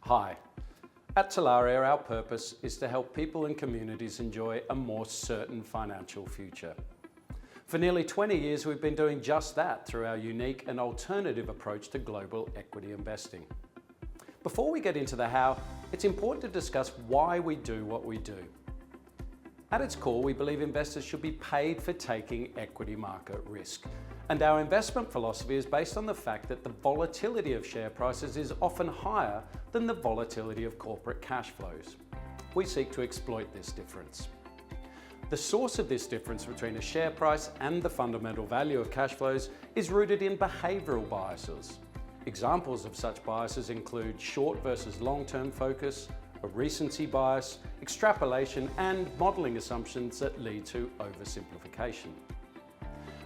Hi. At Talaria, our purpose is to help people and communities enjoy a more certain financial future. For nearly 20 years, we've been doing just that through our unique and alternative approach to global equity investing. Before we get into the how, it's important to discuss why we do what we do. At its core, we believe investors should be paid for taking equity market risk. And our investment philosophy is based on the fact that the volatility of share prices is often higher than the volatility of corporate cash flows. We seek to exploit this difference. The source of this difference between a share price and the fundamental value of cash flows is rooted in behavioural biases. Examples of such biases include short versus long-term focus, a recency bias, extrapolation, and modelling assumptions that lead to oversimplification.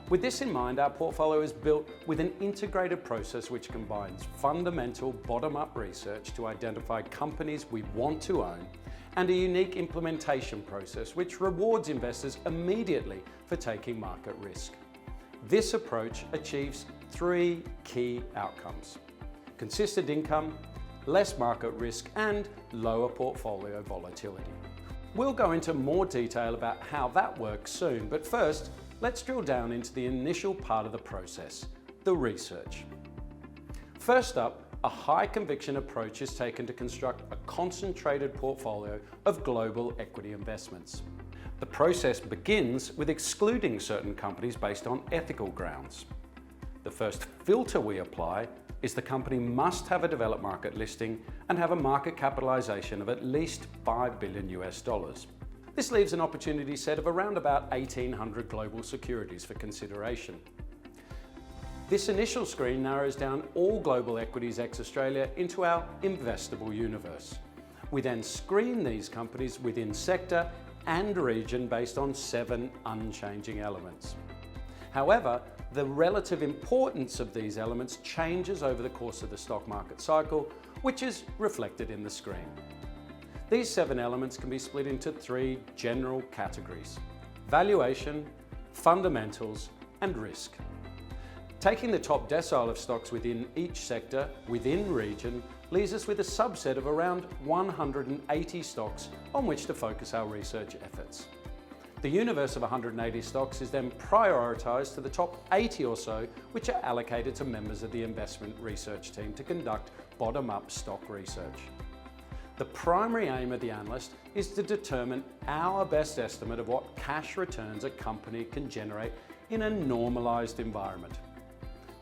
With this in mind, our portfolio is built with an integrated process which combines fundamental bottom-up research to identify companies we want to own and a unique implementation process which rewards investors immediately for taking market risk. This approach achieves three key outcomes: consistent income, less market risk, and lower portfolio volatility. We'll go into more detail about how that works soon, but first, let's drill down into the initial part of the process, the research. First up, a high conviction approach is taken to construct a concentrated portfolio of global equity investments. The process begins with excluding certain companies based on ethical grounds. The first filter we apply is the company must have a developed market listing and have a market capitalization of at least $5 billion US. This leaves an opportunity set of around about 1,800 global securities for consideration. This initial screen narrows down all global equities ex-Australia into our investable universe. We then screen these companies within sector and region based on 7 unchanging elements. However, the relative importance of these elements changes over the course of the stock market cycle, which is reflected in the screen. These 7 elements can be split into 3 general categories: valuation, fundamentals, and risk. Taking the top decile of stocks within each sector, within region, leaves us with a subset of around 180 stocks on which to focus our research efforts. The universe of 180 stocks is then prioritised to the top 80 or so, which are allocated to members of the investment research team to conduct bottom-up stock research. The primary aim of the analyst is to determine our best estimate of what cash returns a company can generate in a normalised environment.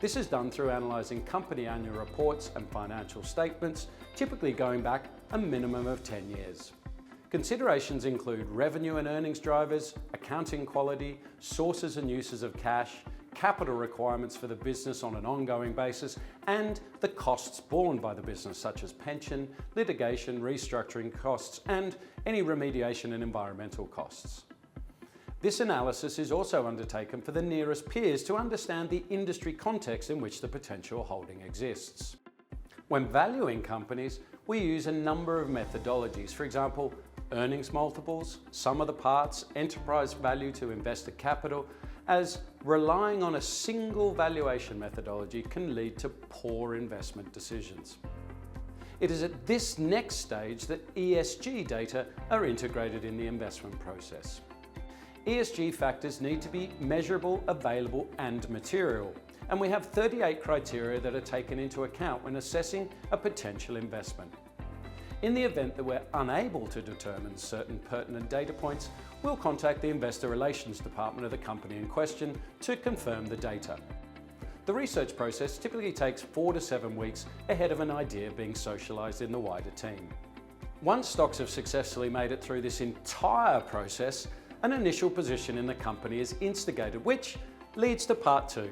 This is done through analysing company annual reports and financial statements, typically going back a minimum of 10 years. Considerations include revenue and earnings drivers, accounting quality, sources and uses of cash, capital requirements for the business on an ongoing basis, and the costs borne by the business, such as pension, litigation, restructuring costs, and any remediation and environmental costs. This analysis is also undertaken for the nearest peers to understand the industry context in which the potential holding exists. When valuing companies, we use a number of methodologies. For example, earnings multiples, sum of the parts, enterprise value to investor capital, as relying on a single valuation methodology can lead to poor investment decisions. It is at this next stage that ESG data are integrated in the investment process. ESG factors need to be measurable, available, and material, and we have 38 criteria that are taken into account when assessing a potential investment. In the event that we're unable to determine certain pertinent data points, we'll contact the Investor Relations Department of the company in question to confirm the data. The research process typically takes 4 to 7 weeks ahead of an idea being socialised in the wider team. Once stocks have successfully made it through this entire process, an initial position in the company is instigated, which leads to part 2,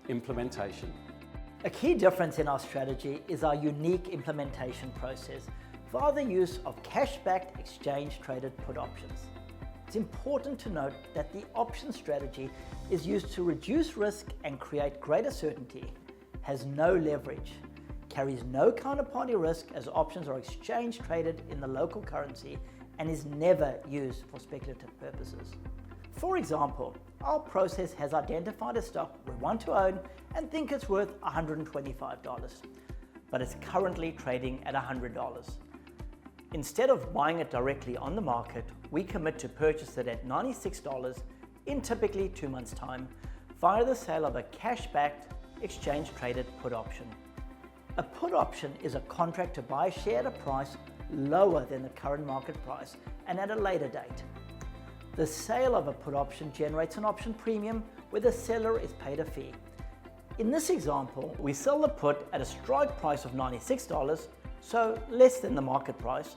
implementation. A key difference in our strategy is our unique implementation process via the use of cash-backed exchange-traded put options. It's important to note that the option strategy is used to reduce risk and create greater certainty, has no leverage, carries no counterparty risk as options are exchange-traded in the local currency, and is never used for speculative purposes. For example, our process has identified a stock we want to own and think it's worth $125. but it's currently trading at $100. Instead of buying it directly on the market, we commit to purchase it at $96 in typically 2 months' time via the sale of a cash-backed, exchange-traded put option. A put option is a contract to buy a share at a price lower than the current market price and at a later date. The sale of a put option generates an option premium where the seller is paid a fee. In this example, we sell the put at a strike price of $96, so less than the market price,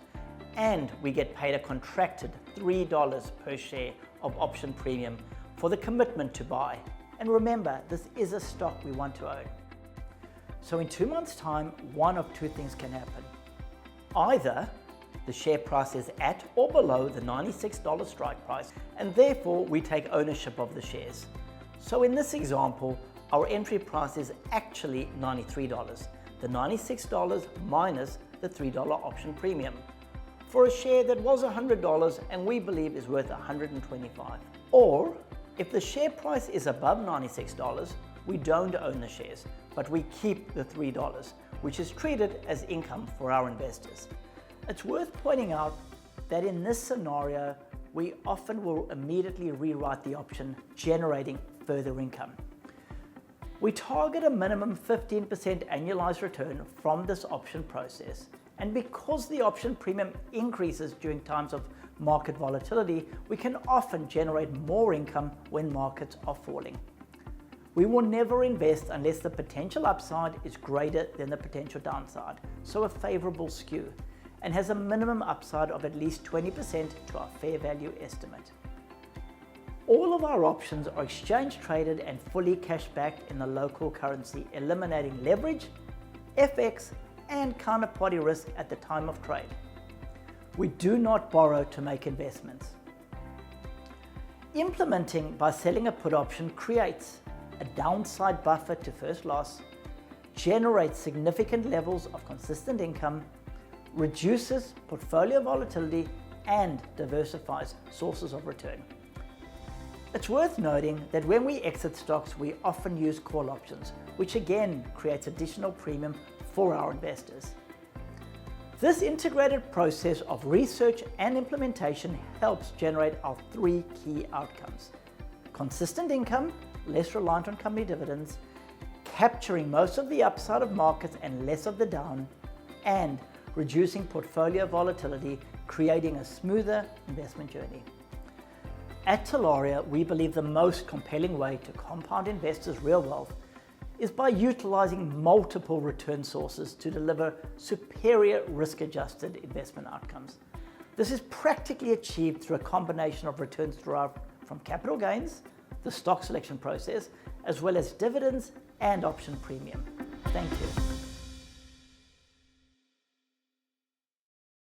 and we get paid a contracted $3 per share of option premium for the commitment to buy. And remember, this is a stock we want to own. So in 2 months' time, one of two things can happen. Either the share price is at or below the $96 strike price, and therefore we take ownership of the shares. So in this example, our entry price is actually $93, the $96 minus the $3 option premium, for a share that was $100 and we believe is worth $125. Or, if the share price is above $96, we don't own the shares, but we keep the $3, which is treated as income for our investors. It's worth pointing out that in this scenario, we often will immediately rewrite the option, generating further income. We target a minimum 15% annualized return from this option process, and because the option premium increases during times of market volatility, we can often generate more income when markets are falling. We will never invest unless the potential upside is greater than the potential downside, so a favorable skew, and has a minimum upside of at least 20% to our fair value estimate. All of our options are exchange traded and fully cash backed in the local currency, eliminating leverage, FX, and counterparty risk at the time of trade. We do not borrow to make investments. Implementing by selling a put option creates a downside buffer to first loss, generates significant levels of consistent income, reduces portfolio volatility, and diversifies sources of return. It's worth noting that when we exit stocks, we often use call options, which again creates additional premium for our investors. This integrated process of research and implementation helps generate our three key outcomes: consistent income, less reliant on company dividends, capturing most of the upside of markets and less of the down, and reducing portfolio volatility, creating a smoother investment journey. At Talaria, we believe the most compelling way to compound investors' real wealth is by utilizing multiple return sources to deliver superior risk-adjusted investment outcomes. This is practically achieved through a combination of returns derived from capital gains, the stock selection process, as well as dividends and option premium. Thank you.